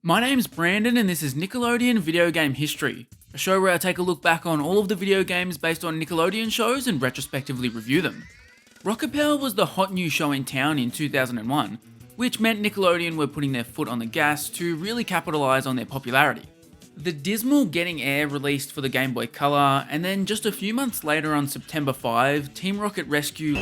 My name's Brandon and this is Nickelodeon Video Game History, a show where I take a look back on all of the video games based on Nickelodeon shows and retrospectively review them. Rocket Power was the hot new show in town in 2001, which meant Nickelodeon were putting their foot on the gas to really capitalise on their popularity. The dismal Getting Air released for the Game Boy Color, and then just a few months later on September 5, Team Rocket Rescue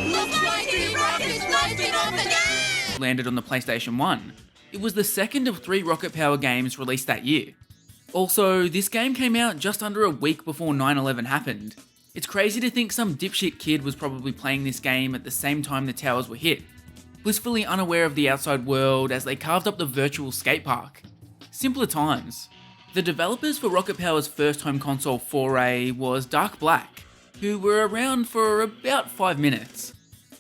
landed on the PlayStation 1. It was the second of 3 Rocket Power games released that year. Also, this game came out just under a week before 9/11 happened. It's crazy to think some dipshit kid was probably playing this game at the same time the towers were hit, blissfully unaware of the outside world as they carved up the virtual skate park. Simpler times. The developers for Rocket Power's first home console foray was Dark Black, who were around for about 5 minutes.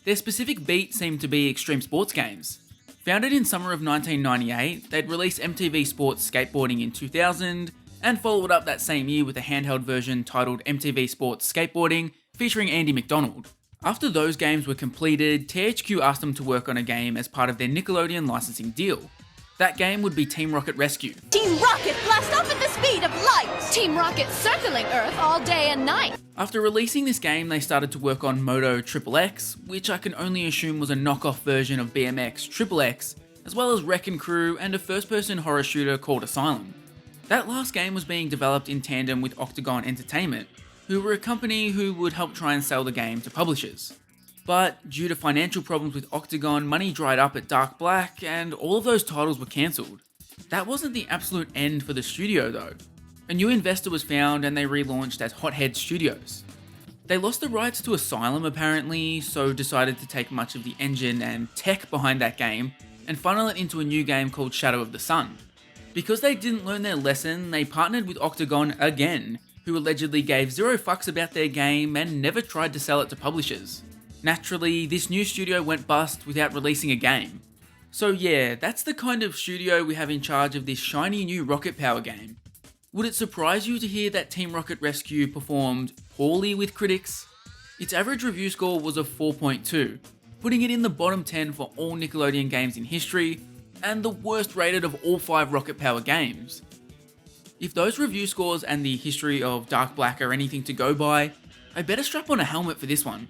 Their specific beat seemed to be extreme sports games. Founded in summer of 1998, they'd release MTV Sports Skateboarding in 2000, and followed up that same year with a handheld version titled MTV Sports Skateboarding, featuring Andy McDonald. After those games were completed, THQ asked them to work on a game as part of their Nickelodeon licensing deal. That game would be Team Rocket Rescue. Team Rocket blast off at the speed of light! Team Rocket circling Earth all day and night! After releasing this game, they started to work on Moto XXX, which I can only assume was a knockoff version of BMX XXX, as well as Wreckin' Crew and a first-person horror shooter called Asylum. That last game was being developed in tandem with Octagon Entertainment, who were a company who would help try and sell the game to publishers. But due to financial problems with Octagon, money dried up at Dark Black, and all of those titles were cancelled. That wasn't the absolute end for the studio though. A new investor was found and they relaunched as Hothead Studios. They lost the rights to Asylum apparently, so decided to take much of the engine and tech behind that game and funnel it into a new game called Shadow of the Sun. Because they didn't learn their lesson, they partnered with Octagon again, who allegedly gave zero fucks about their game and never tried to sell it to publishers. Naturally, this new studio went bust without releasing a game. So yeah, that's the kind of studio we have in charge of this shiny new Rocket Power game. Would it surprise you to hear that Team Rocket Rescue performed poorly with critics? Its average review score was a 4.2, putting it in the bottom 10 for all Nickelodeon games in history, and the worst rated of all 5 Rocket Power games. If those review scores and the history of Dark Black are anything to go by, I better strap on a helmet for this one.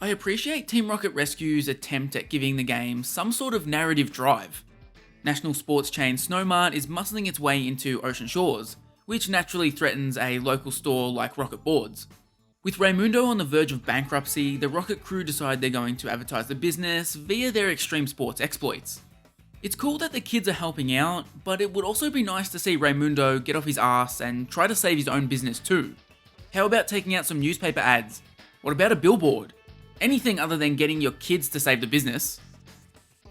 I appreciate Team Rocket Rescue's attempt at giving the game some sort of narrative drive. National sports chain Snowmart is muscling its way into Ocean Shores, which naturally threatens a local store like Rocket Boards. With Raymundo on the verge of bankruptcy, the Rocket crew decide they're going to advertise the business via their extreme sports exploits. It's cool that the kids are helping out, but it would also be nice to see Raymundo get off his ass and try to save his own business too. How about taking out some newspaper ads? What about a billboard? Anything other than getting your kids to save the business.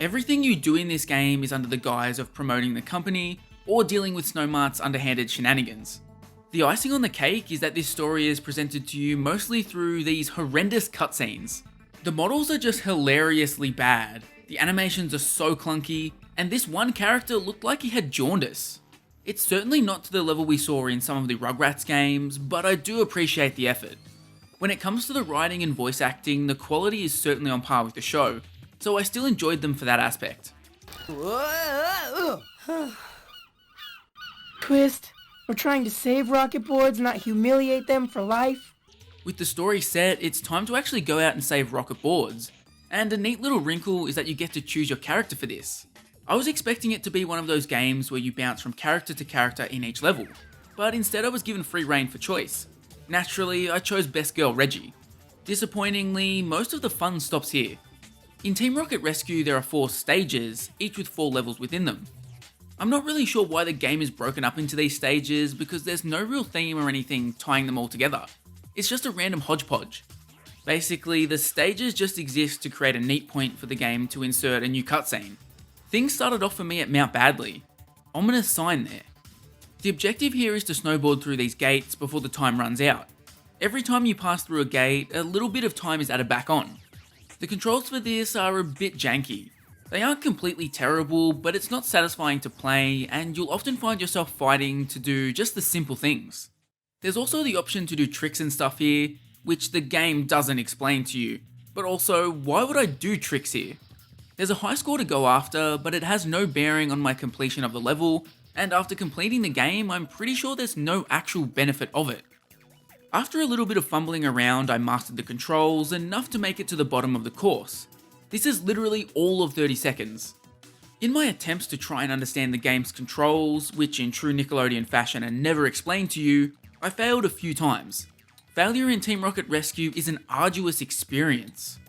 Everything you do in this game is under the guise of promoting the company or dealing with Snowmart's underhanded shenanigans. The icing on the cake is that this story is presented to you mostly through these horrendous cutscenes. The models are just hilariously bad, the animations are so clunky, and this one character looked like he had jaundice. It's certainly not to the level we saw in some of the Rugrats games, but I do appreciate the effort. When it comes to the writing and voice acting, the quality is certainly on par with the show, so I still enjoyed them for that aspect. Twist, we're trying to save Rocket Boards, not humiliate them for life. With the story set, it's time to actually go out and save Rocket Boards, and a neat little wrinkle is that you get to choose your character for this. I was expecting it to be one of those games where you bounce from character to character in each level, but instead I was given free reign for choice. Naturally, I chose Best Girl Reggie. Disappointingly, most of the fun stops here. In Team Rocket Rescue there are 4 stages, each with 4 levels within them. I'm not really sure why the game is broken up into these stages because there's no real theme or anything tying them all together. It's just a random hodgepodge. Basically, the stages just exist to create a neat point for the game to insert a new cutscene. Things started off for me at Mount Badley. Ominous sign there. The objective here is to snowboard through these gates before the time runs out. Every time you pass through a gate, a little bit of time is added back on. The controls for this are a bit janky. They aren't completely terrible, but it's not satisfying to play, and you'll often find yourself fighting to do just the simple things. There's also the option to do tricks and stuff here, which the game doesn't explain to you, but also, why would I do tricks here? There's a high score to go after, but it has no bearing on my completion of the level, and after completing the game, I'm pretty sure there's no actual benefit of it. After a little bit of fumbling around, I mastered the controls, enough to make it to the bottom of the course. This is literally all of 30 seconds. In my attempts to try and understand the game's controls, which in true Nickelodeon fashion are never explained to you, I failed a few times. Failure in Team Rocket Rescue is an arduous experience.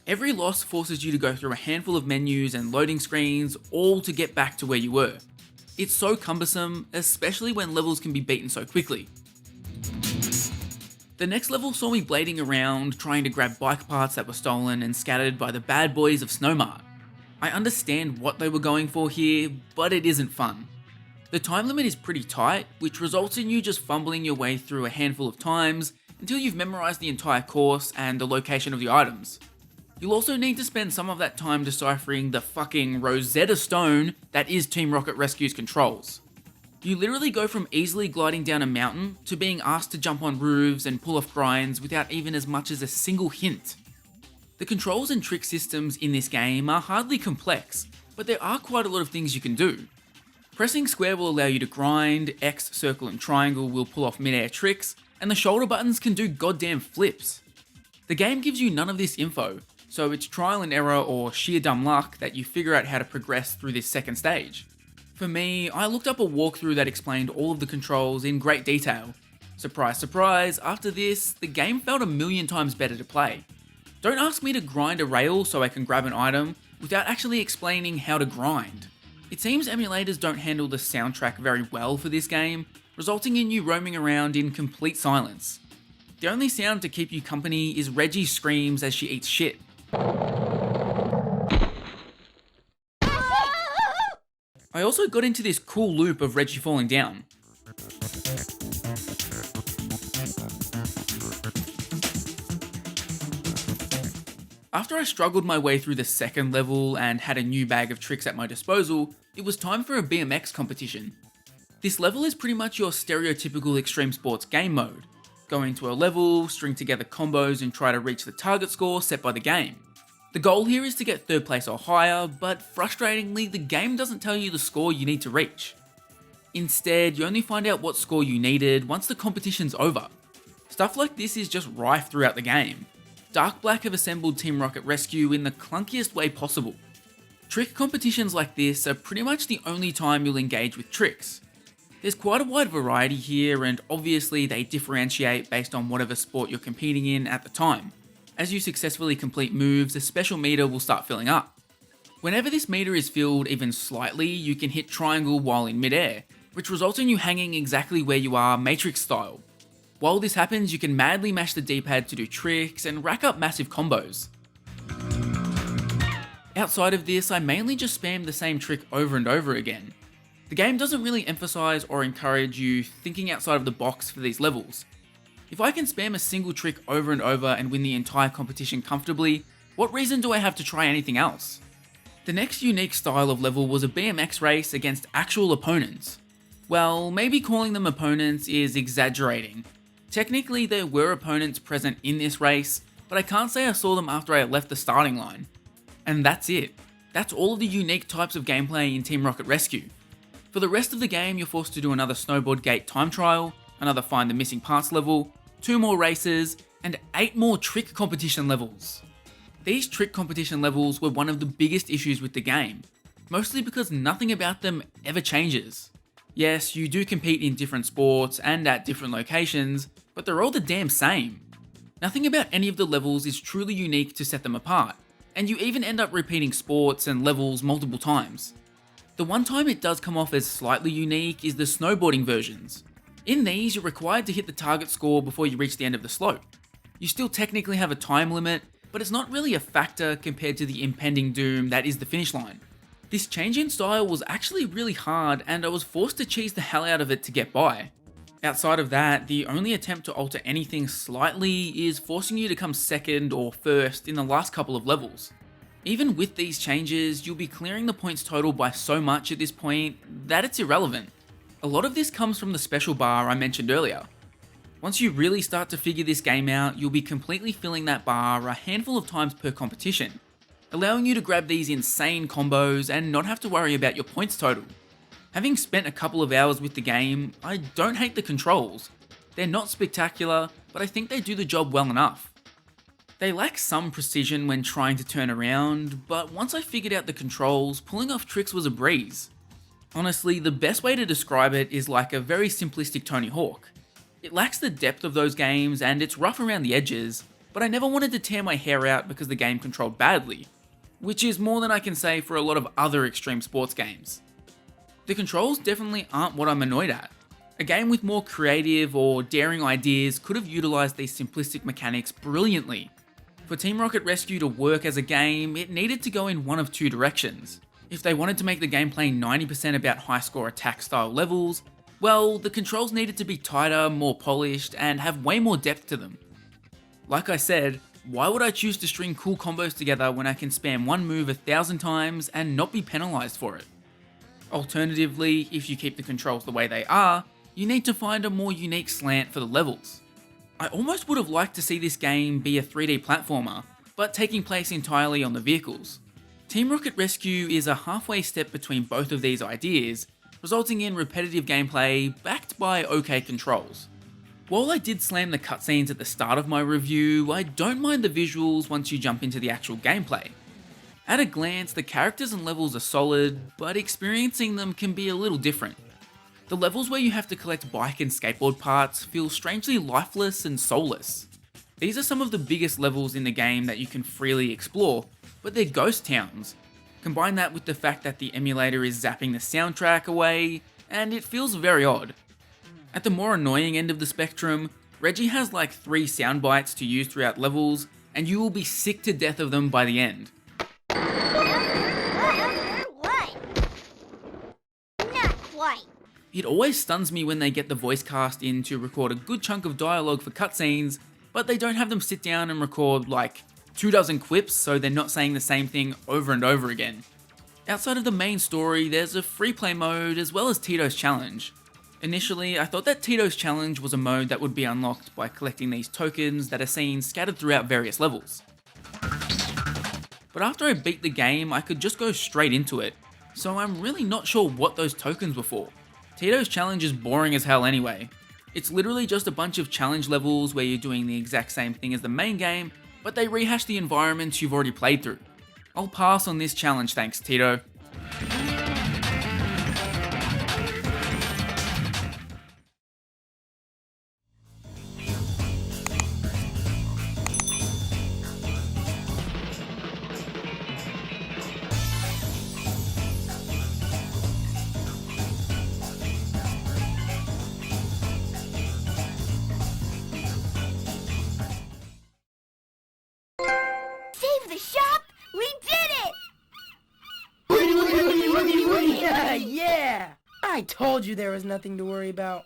Every loss forces you to go through a handful of menus and loading screens, all to get back to where you were. It's so cumbersome, especially when levels can be beaten so quickly. The next level saw me blading around, trying to grab bike parts that were stolen and scattered by the bad boys of Snowmart. I understand what they were going for here, but it isn't fun. The time limit is pretty tight, which results in you just fumbling your way through a handful of times until you've memorized the entire course and the location of the items. You'll also need to spend some of that time deciphering the fucking Rosetta Stone that is Team Rocket Rescue's controls. You literally go from easily gliding down a mountain to being asked to jump on roofs and pull off grinds without even as much as a single hint. The controls and trick systems in this game are hardly complex, but there are quite a lot of things you can do. Pressing square will allow you to grind, X, circle and triangle will pull off mid-air tricks, and the shoulder buttons can do goddamn flips. The game gives you none of this info, so it's trial and error or sheer dumb luck that you figure out how to progress through this second stage. For me, I looked up a walkthrough that explained all of the controls in great detail. Surprise, surprise, after this, the game felt a million times better to play. Don't ask me to grind a rail so I can grab an item without actually explaining how to grind. It seems emulators don't handle the soundtrack very well for this game, resulting in you roaming around in complete silence. The only sound to keep you company is Reggie's screams as she eats shit. I also got into this cool loop of Reggie falling down. After I struggled my way through the second level and had a new bag of tricks at my disposal, it was time for a BMX competition. This level is pretty much your stereotypical extreme sports game mode. Go into a level, string together combos and try to reach the target score set by the game. The goal here is to get third place or higher, but frustratingly the game doesn't tell you the score you need to reach. Instead, you only find out what score you needed once the competition's over. Stuff like this is just rife throughout the game. Dark Black have assembled Team Rocket Rescue in the clunkiest way possible. Trick competitions like this are pretty much the only time you'll engage with tricks. There's quite a wide variety here, and obviously they differentiate based on whatever sport you're competing in at the time. As you successfully complete moves, a special meter will start filling up. Whenever this meter is filled even slightly, you can hit triangle while in midair, which results in you hanging exactly where you are Matrix style. While this happens, you can madly mash the D-pad to do tricks and rack up massive combos. Outside of this, I mainly just spam the same trick over and over again. The game doesn't really emphasize or encourage you thinking outside of the box for these levels. If I can spam a single trick over and over and win the entire competition comfortably, what reason do I have to try anything else? The next unique style of level was a BMX race against actual opponents. Well, maybe calling them opponents is exaggerating. Technically there were opponents present in this race, but I can't say I saw them after I left the starting line. And that's it. That's all of the unique types of gameplay in Team Rocket Rescue. For the rest of the game, you're forced to do another snowboard gate time trial, another find the missing parts level, 2 more races, and 8 more trick competition levels. These trick competition levels were one of the biggest issues with the game, mostly because nothing about them ever changes. Yes, you do compete in different sports and at different locations, but they're all the damn same. Nothing about any of the levels is truly unique to set them apart, and you even end up repeating sports and levels multiple times. The one time it does come off as slightly unique is the snowboarding versions. In these, you're required to hit the target score before you reach the end of the slope. You still technically have a time limit, but it's not really a factor compared to the impending doom that is the finish line. This change in style was actually really hard, and I was forced to cheese the hell out of it to get by. Outside of that, the only attempt to alter anything slightly is forcing you to come second or first in the last couple of levels. Even with these changes, you'll be clearing the points total by so much at this point that it's irrelevant. A lot of this comes from the special bar I mentioned earlier. Once you really start to figure this game out, you'll be completely filling that bar a handful of times per competition, allowing you to grab these insane combos and not have to worry about your points total. Having spent a couple of hours with the game, I don't hate the controls. They're not spectacular, but I think they do the job well enough. They lack some precision when trying to turn around, but once I figured out the controls, pulling off tricks was a breeze. Honestly, the best way to describe it is like a very simplistic Tony Hawk. It lacks the depth of those games and it's rough around the edges, but I never wanted to tear my hair out because the game controlled badly, which is more than I can say for a lot of other extreme sports games. The controls definitely aren't what I'm annoyed at. A game with more creative or daring ideas could have utilised these simplistic mechanics brilliantly. For Team Rocket Rescue to work as a game, it needed to go in one of two directions. If they wanted to make the gameplay 90% about high score attack style levels, well, the controls needed to be tighter, more polished, and have way more depth to them. Like I said, why would I choose to string cool combos together when I can spam one move 1,000 times and not be penalised for it? Alternatively, if you keep the controls the way they are, you need to find a more unique slant for the levels. I almost would have liked to see this game be a 3D platformer, but taking place entirely on the vehicles. Team Rocket Rescue is a halfway step between both of these ideas, resulting in repetitive gameplay backed by okay controls. While I did slam the cutscenes at the start of my review, I don't mind the visuals once you jump into the actual gameplay. At a glance, the characters and levels are solid, but experiencing them can be a little different. The levels where you have to collect bike and skateboard parts feel strangely lifeless and soulless. These are some of the biggest levels in the game that you can freely explore, but they're ghost towns. Combine that with the fact that the emulator is zapping the soundtrack away, and it feels very odd. At the more annoying end of the spectrum, Reggie has like 3 sound bites to use throughout levels, and you will be sick to death of them by the end. It always stuns me when they get the voice cast in to record a good chunk of dialogue for cutscenes, but they don't have them sit down and record like 24 quips so they're not saying the same thing over and over again. Outside of the main story, there's a free play mode as well as Tito's Challenge. Initially, I thought that Tito's Challenge was a mode that would be unlocked by collecting these tokens that are seen scattered throughout various levels. But after I beat the game, I could just go straight into it, so I'm really not sure what those tokens were for. Tito's Challenge is boring as hell anyway. It's literally just a bunch of challenge levels where you're doing the exact same thing as the main game, but they rehash the environments you've already played through. I'll pass on this challenge, thanks Tito. Save the shop! We did it! Yeah! I told you there was nothing to worry about.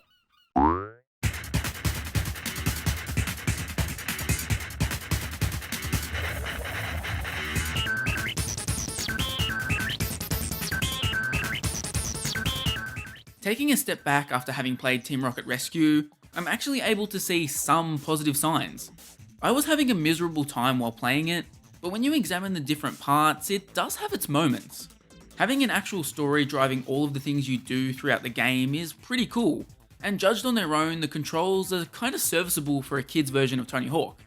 Taking a step back after having played Team Rocket Rescue, I'm actually able to see some positive signs. I was having a miserable time while playing it, but when you examine the different parts, it does have its moments. Having an actual story driving all of the things you do throughout the game is pretty cool, and judged on their own, the controls are kinda serviceable for a kid's version of Tony Hawk.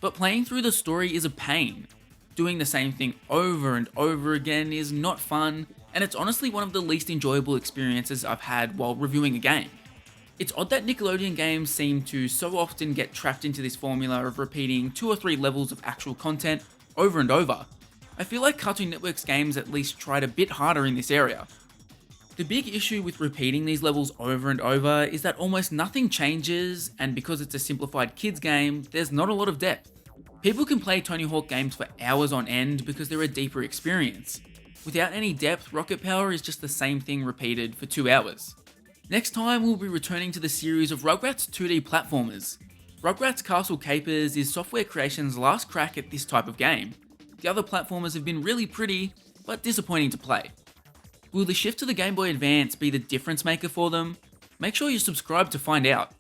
But playing through the story is a pain. Doing the same thing over and over again is not fun, and it's honestly one of the least enjoyable experiences I've had while reviewing a game. It's odd that Nickelodeon games seem to so often get trapped into this formula of repeating 2 or 3 levels of actual content over and over. I feel like Cartoon Network's games at least tried a bit harder in this area. The big issue with repeating these levels over and over is that almost nothing changes, and because it's a simplified kids game, there's not a lot of depth. People can play Tony Hawk games for hours on end because they're a deeper experience. Without any depth, Rocket Power is just the same thing repeated for 2 hours. Next time we'll be returning to the series of Rugrats 2D platformers. Rugrats Castle Capers is Software Creation's last crack at this type of game. The other platformers have been really pretty, but disappointing to play. Will the shift to the Game Boy Advance be the difference maker for them? Make sure you subscribe to find out.